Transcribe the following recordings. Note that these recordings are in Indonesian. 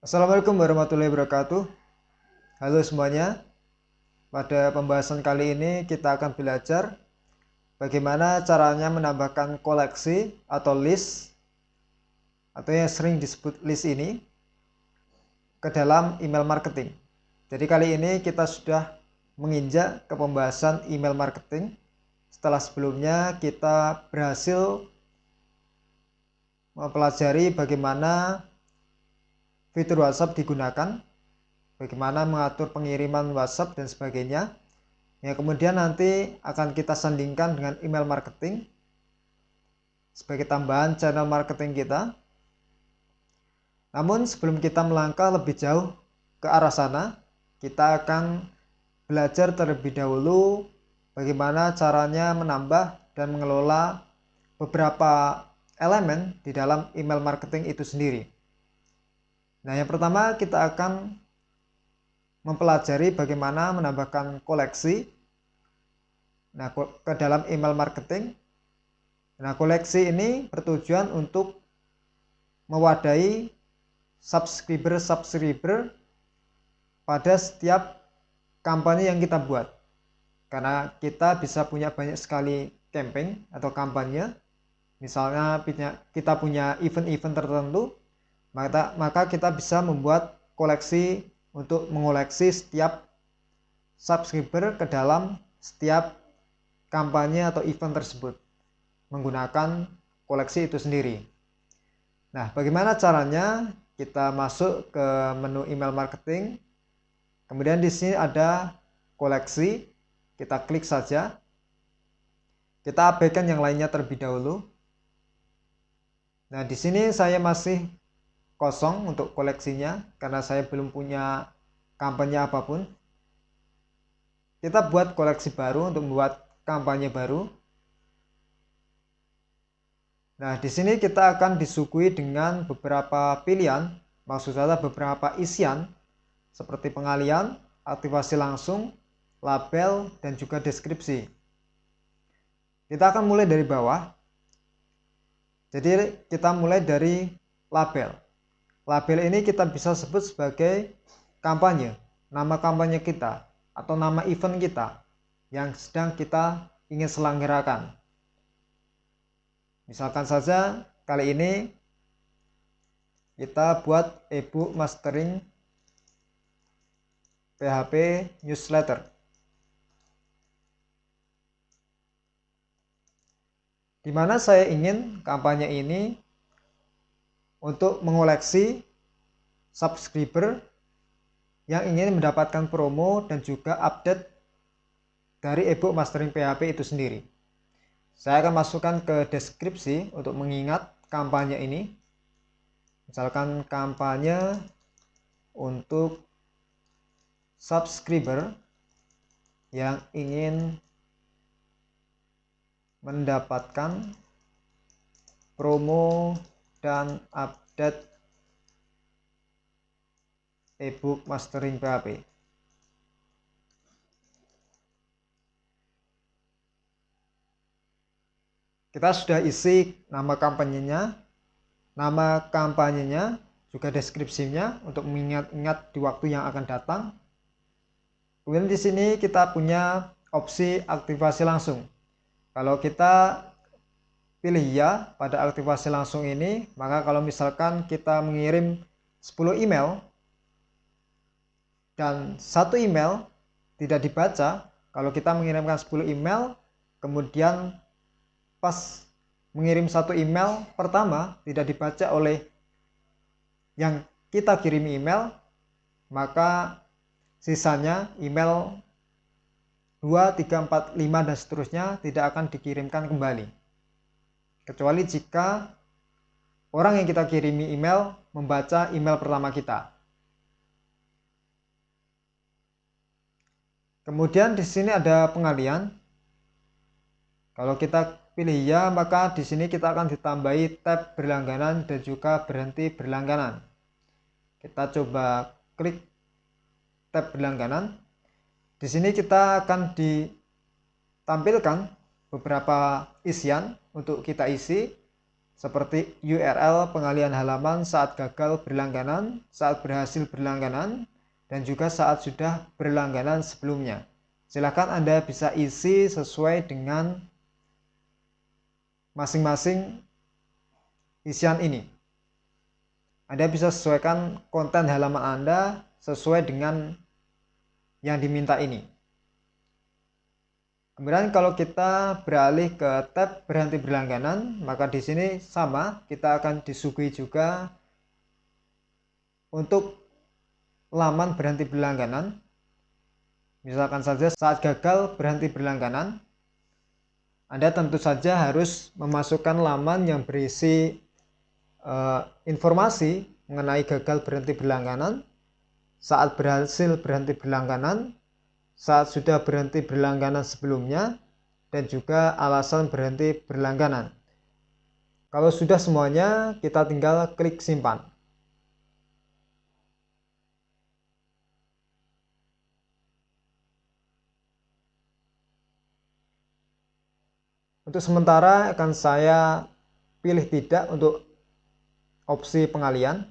Assalamualaikum warahmatullahi wabarakatuh. Halo semuanya. Pada pembahasan kali ini kita akan belajar bagaimana caranya menambahkan koleksi atau list atau yang sering disebut list ini ke dalam email marketing. Jadi kali ini kita sudah menginjak ke pembahasan email marketing setelah sebelumnya kita berhasil mempelajari bagaimana fitur WhatsApp digunakan, bagaimana mengatur pengiriman WhatsApp dan sebagainya. Yang kemudian nanti akan kita sandingkan dengan email marketing sebagai tambahan channel marketing kita. Namun sebelum kita melangkah lebih jauh ke arah sana, kita akan belajar terlebih dahulu bagaimana caranya menambah dan mengelola beberapa elemen di dalam email marketing itu sendiri. Nah, yang pertama kita akan mempelajari bagaimana menambahkan koleksi ke dalam email marketing. Nah, koleksi ini bertujuan untuk mewadahi subscriber pada setiap kampanye yang kita buat. Karena kita bisa punya banyak sekali campaign atau kampanye. Misalnya kita punya event-event tertentu, maka kita bisa membuat koleksi untuk mengoleksi setiap subscriber ke dalam setiap kampanye atau event tersebut menggunakan koleksi itu sendiri. Nah, bagaimana caranya? Kita masuk ke menu email marketing. Kemudian di sini ada koleksi. Kita klik saja. Kita abaikan yang lainnya terlebih dahulu. Nah, di sini saya masih kosong untuk koleksinya karena saya belum punya kampanye apapun. Kita buat koleksi baru untuk membuat kampanye baru. Nah, di sini kita akan disuguhi dengan beberapa pilihan, maksud saya beberapa isian seperti pengalian, aktivasi langsung, label, dan juga deskripsi. Kita akan mulai dari bawah. Jadi kita mulai dari label. Label ini kita bisa sebut sebagai kampanye, nama kampanye kita, atau nama event kita yang sedang kita ingin selenggarakan. Misalkan saja kali ini kita buat ebook mastering PHP newsletter. Di mana saya ingin kampanye ini untuk mengoleksi subscriber yang ingin mendapatkan promo dan juga update dari ebook mastering PHP itu sendiri. Saya akan masukkan ke deskripsi untuk mengingat kampanye ini. Misalkan kampanye untuk subscriber yang ingin mendapatkan promo dan update ebook mastering PHP. Kita sudah isi nama kampanyenya, juga deskripsinya untuk mengingat-ingat di waktu yang akan datang. Kemudian di sini kita punya opsi aktivasi langsung. Kalau kita pilih ya pada aktivasi langsung ini, maka kalau misalkan kita mengirim 10 email dan satu email tidak dibaca, kalau kita mengirimkan 10 email, kemudian pas mengirim satu email pertama tidak dibaca oleh yang kita kirim email, maka sisanya email 2, 3, 4, 5 dan seterusnya tidak akan dikirimkan kembali. Kecuali jika orang yang kita kirimi email membaca email pertama kita. Kemudian di sini ada pengalian. Kalau kita pilih ya, maka di sini kita akan ditambahi tab berlangganan dan juga berhenti berlangganan. Kita coba klik tab berlangganan. Di sini kita akan ditampilkan beberapa isian untuk kita isi. seperti URL pengalihan halaman saat gagal berlangganan, saat berhasil berlangganan, dan juga saat sudah berlangganan sebelumnya. Silakan Anda bisa isi sesuai dengan masing-masing isian ini. Anda bisa sesuaikan konten halaman Anda sesuai dengan yang diminta ini. Kemudian kalau kita beralih ke tab berhenti berlangganan, maka di sini sama, kita akan disuguhi juga untuk laman berhenti berlangganan. Misalkan saja saat gagal berhenti berlangganan, Anda tentu saja harus memasukkan laman yang berisi informasi mengenai gagal berhenti berlangganan, saat berhasil berhenti berlangganan, saat sudah berhenti berlangganan sebelumnya, dan juga alasan berhenti berlangganan. Kalau sudah semuanya, kita tinggal klik simpan. Untuk sementara akan saya pilih tidak untuk opsi pengalian.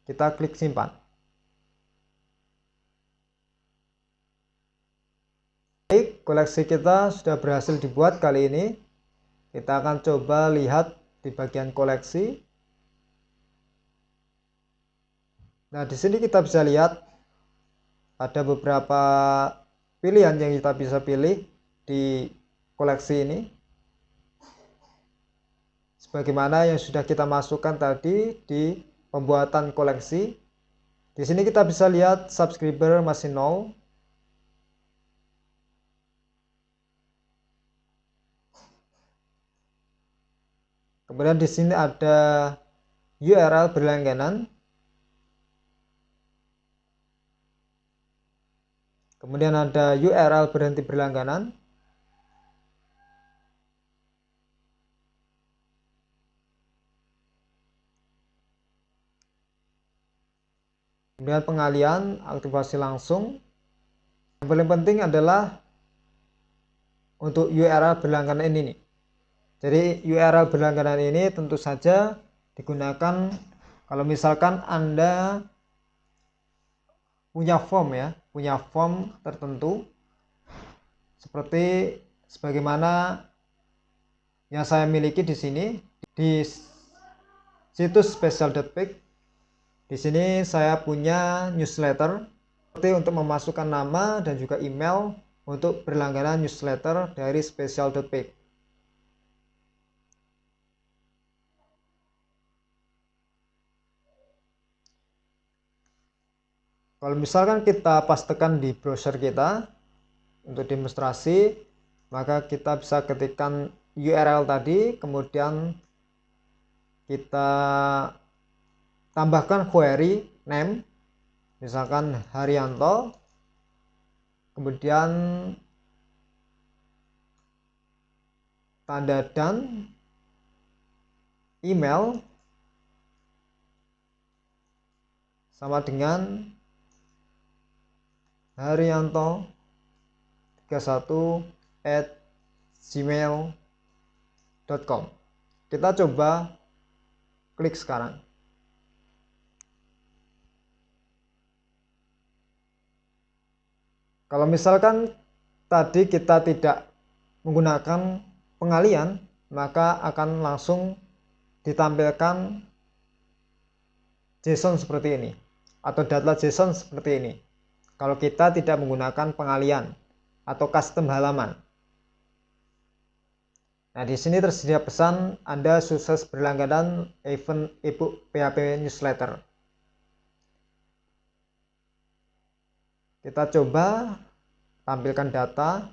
Kita klik simpan. Baik, koleksi kita sudah berhasil dibuat kali ini. Kita akan coba lihat di bagian koleksi. Nah, di sini kita bisa lihat ada beberapa pilihan yang kita bisa pilih di koleksi ini. Sebagaimana yang sudah kita masukkan tadi di pembuatan koleksi. Di sini kita bisa lihat subscriber masih 0. Kemudian di sini ada URL berlangganan. Kemudian ada URL berhenti berlangganan. Kemudian pengalian, aktivasi langsung. Yang paling penting adalah untuk URL berlangganan ini nih. Jadi URL berlangganan ini tentu saja digunakan kalau misalkan Anda punya form ya, punya form tertentu seperti sebagaimana yang saya miliki di sini di situs special.pic. Di sini saya punya newsletter seperti untuk memasukkan nama dan juga email untuk berlangganan newsletter dari special.pic. Kalau misalkan kita pastekan di browser kita untuk demonstrasi, maka kita bisa ketikkan URL tadi, kemudian kita tambahkan query name, misalkan Haryanto, kemudian tanda dan email sama dengan haryanto31@gmail.com. Kita coba klik sekarang. Kalau misalkan tadi kita tidak menggunakan pengalian, maka akan langsung ditampilkan JSON seperti ini atau data JSON seperti ini. Kalau kita tidak menggunakan pengalian atau custom halaman. Nah, di sini tersedia pesan Anda sukses berlangganan event ebook PHP newsletter. Kita coba tampilkan data.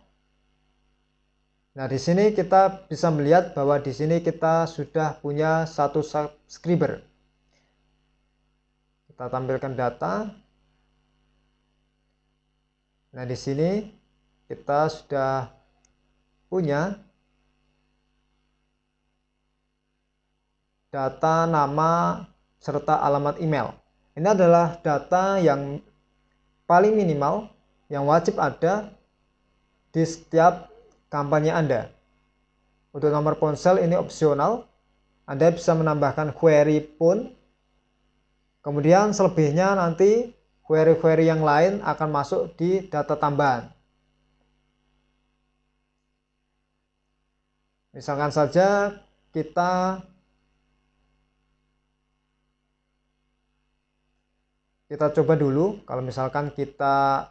Nah, di sini kita bisa melihat bahwa di sini kita sudah punya satu subscriber. Kita tampilkan data. Nah, di sini kita sudah punya data nama serta alamat email. Ini adalah data yang paling minimal yang wajib ada di setiap kampanye Anda. Untuk nomor ponsel ini opsional. Anda bisa menambahkan query pun. Kemudian selebihnya nanti query-query yang lain akan masuk di data tambahan. Misalkan saja kita coba dulu, kalau misalkan kita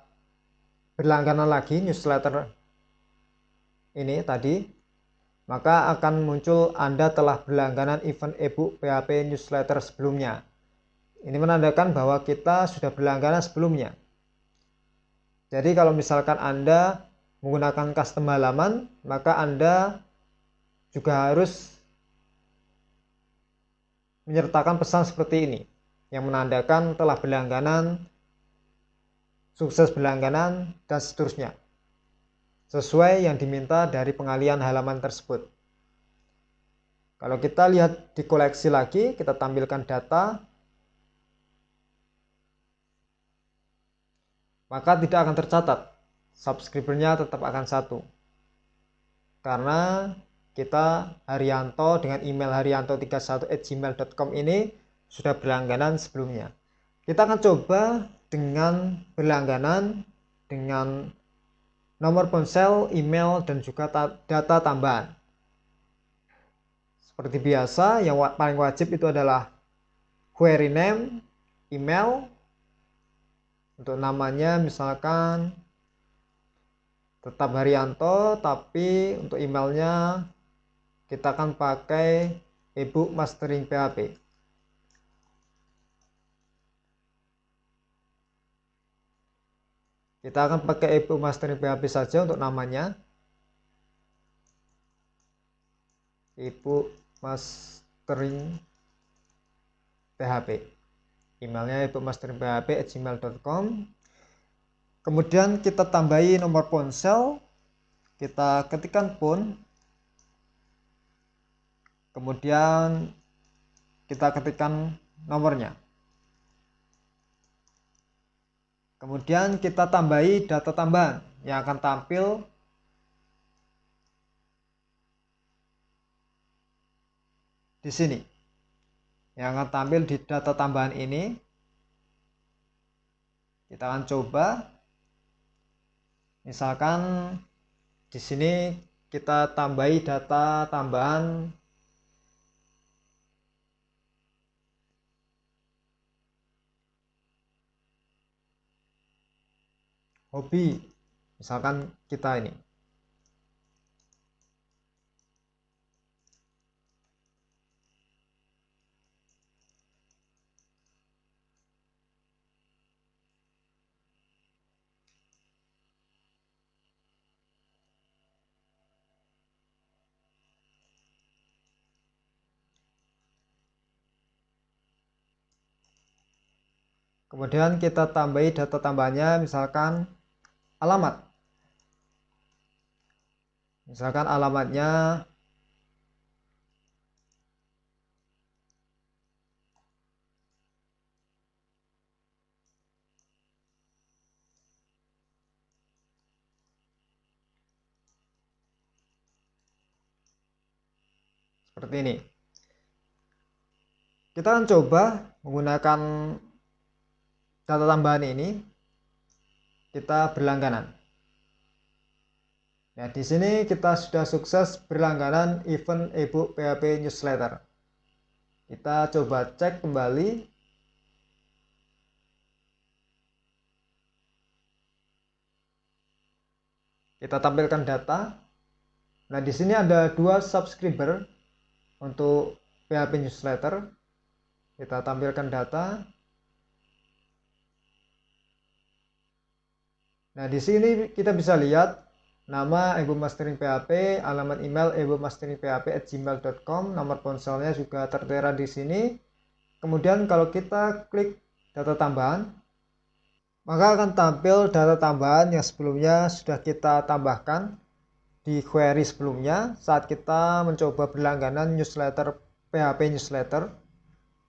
berlangganan lagi newsletter ini tadi, maka akan muncul Anda telah berlangganan event ebook PHP newsletter sebelumnya. Ini menandakan bahwa kita sudah berlangganan sebelumnya. Jadi kalau misalkan Anda menggunakan custom halaman, maka Anda juga harus menyertakan pesan seperti ini, yang menandakan telah berlangganan, sukses berlangganan, dan seterusnya, sesuai yang diminta dari pengalian halaman tersebut. Kalau kita lihat di koleksi lagi, kita tampilkan data, maka tidak akan tercatat, subscribernya tetap akan 1. Karena kita Haryanto dengan email haryanto31@gmail.com ini sudah berlangganan sebelumnya. Kita akan coba dengan berlangganan dengan nomor ponsel, email, dan juga data tambahan. Seperti biasa, yang paling wajib itu adalah query name, email. Untuk namanya misalkan tetap Haryanto, tapi untuk emailnya kita akan pakai ebook mastering PHP. Kita akan pakai ebook mastering PHP saja untuk namanya. Ebook mastering PHP. Emailnya ebookmasteringphp@gmail.com. Kemudian kita tambahi nomor ponsel. Kita ketikkan phone. Kemudian kita ketikkan nomornya. Kemudian kita tambahi data tambahan yang akan tampil di sini. Yang akan tampil di data tambahan ini. Kita akan coba. Misalkan di sini kita tambahi data tambahan hobi. Misalkan kita ini. Kemudian kita tambahi data tambahannya, misalkan alamat. Misalkan alamatnya seperti ini. Kita akan coba menggunakan data tambahan ini. Kita berlangganan. Nah, di sini kita sudah sukses berlangganan event ebook PHP newsletter. Kita coba cek kembali. Kita tampilkan data. Nah, di sini ada 2 subscriber untuk PHP newsletter. Kita tampilkan data. Nah, di sini kita bisa lihat nama ebook mastering PHP, alamat email ebookmasteringphp@gmail.com, nomor ponselnya juga tertera di sini. Kemudian kalau kita klik data tambahan, maka akan tampil data tambahan yang sebelumnya sudah kita tambahkan di query sebelumnya saat kita mencoba berlangganan newsletter PHP newsletter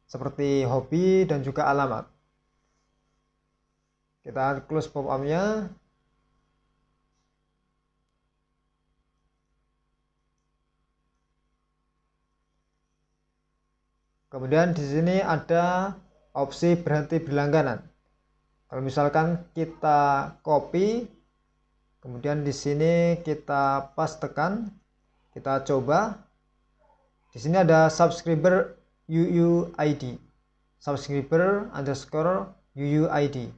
seperti hobi dan juga alamat. Kita close pop-up-nya. Kemudian di sini ada opsi berhenti berlangganan. Kalau misalkan kita copy, kemudian di sini kita pastekan, kita coba. Di sini ada subscriber UUID, subscriber underscore UUID.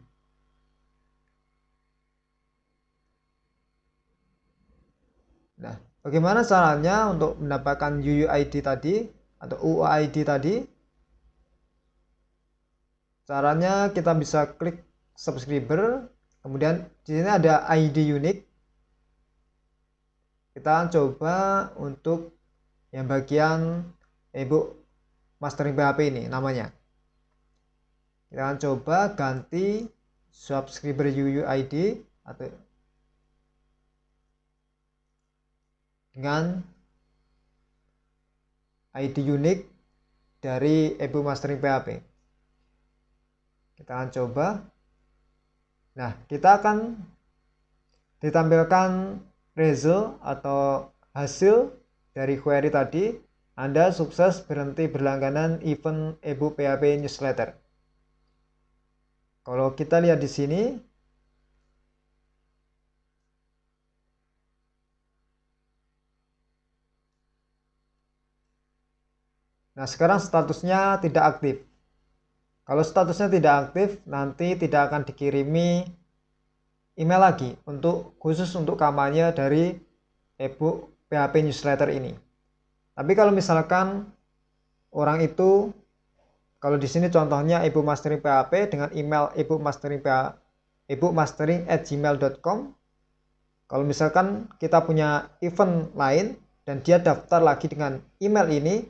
Nah, bagaimana caranya untuk mendapatkan UUID tadi atau UUID tadi? Caranya kita bisa klik subscriber, kemudian di sini ada ID unik. Kita coba untuk yang bagian ebook mastering PHP ini namanya. Kita akan coba ganti subscriber UUID atau dengan ID unik dari ebook mastering PHP. Kita akan coba. Nah, kita akan ditampilkan result atau hasil dari query tadi. Anda sukses berhenti berlangganan event ebook PHP newsletter. Kalau kita lihat di sini, nah sekarang statusnya tidak aktif. Kalau statusnya tidak aktif, nanti tidak akan dikirimi email lagi khusus untuk kampanye dari ebook PHP newsletter ini. Tapi kalau misalkan orang itu, kalau di sini contohnya ebook mastering PHP dengan email ebookmastering@gmail.com. Kalau misalkan kita punya event lain dan dia daftar lagi dengan email ini,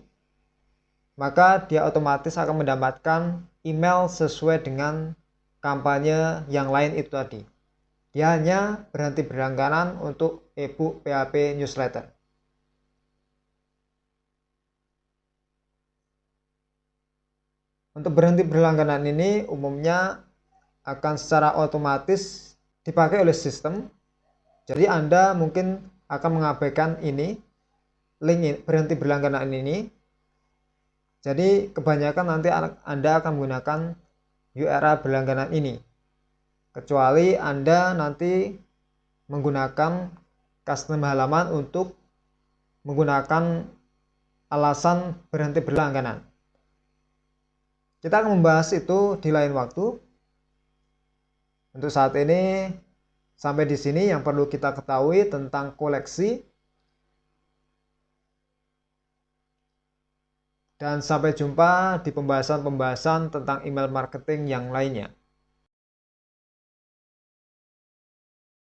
maka dia otomatis akan mendapatkan email sesuai dengan kampanye yang lain itu tadi. Dia hanya berhenti berlangganan untuk ebook PHP newsletter. Untuk berhenti berlangganan ini umumnya akan secara otomatis dipakai oleh sistem. Jadi Anda mungkin akan mengabaikan ini, link berhenti berlangganan ini. Jadi kebanyakan nanti Anda akan menggunakan URL berlangganan ini. Kecuali Anda nanti menggunakan custom halaman untuk menggunakan alasan berhenti berlangganan. Kita akan membahas itu di lain waktu. Untuk saat ini sampai di sini yang perlu kita ketahui tentang koleksi. Dan sampai jumpa di pembahasan-pembahasan tentang email marketing yang lainnya.